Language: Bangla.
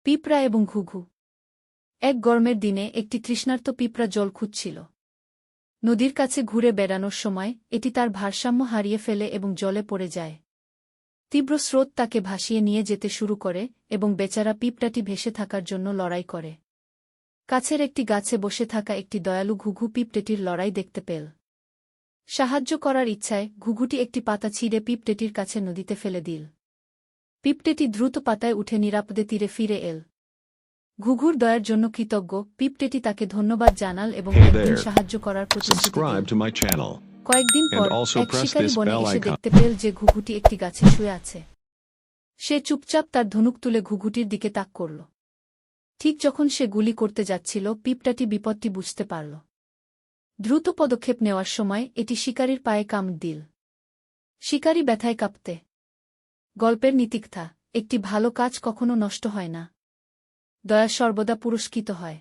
পিঁপড়া এবং ঘুঘু। এক গরমের দিনে একটি তৃষ্ণার্ত পিঁপড়া জল খুঁজছিল। নদীর কাছে ঘুরে বেড়ানোর সময় এটি তার ভারসাম্য হারিয়ে ফেলে এবং জলে পড়ে যায়। তীব্র স্রোত তাকে ভাসিয়ে নিয়ে যেতে শুরু করে এবং বেচারা পিঁপড়াটি ভেসে থাকার জন্য লড়াই করে। কাছের একটি গাছে বসে থাকা একটি দয়ালু ঘুঘু পিঁপড়েটির লড়াই দেখতে পেল। সাহায্য করার ইচ্ছায় ঘুঘুটি একটি পাতা ছিঁড়ে পিঁপড়েটির কাছে নদীতে ফেলে দিল। পিঁপড়েটি দ্রুত পাতায় উঠে নিরাপদে তীরে ফিরে এল। ঘুঘুর দয়ার জন্য কৃতজ্ঞ পিঁপড়েটি তাকে ধন্যবাদ জানাল এবং Hey একদিন there. সাহায্য করার প্রতিশ্রুতি দিল। Subscribe to my channel. কয়েকদিন পর And also এক press শিকারী this বনে bell এসে icon. দেখতে পেল যে ঘুঘুটি একটি গাছে শুয়ে আছে। সে চুপচাপ তার ধনুক তুলে ঘুঘুটির দিকে তাক করল। ঠিক যখন সে গুলি করতে যাচ্ছিল পিঁপড়াটি বিপদটি বুঝতে পারল। দ্রুত পদক্ষেপ নেওয়ার সময় এটি শিকারীর পায়ে কামড় দিল। শিকারী ব্যথায় কাঁপতে। গল্পের নীতিকথা: একটি ভালো কাজ কখনো নষ্ট হয় না। দয়া সর্বদা পুরস্কৃত হয়।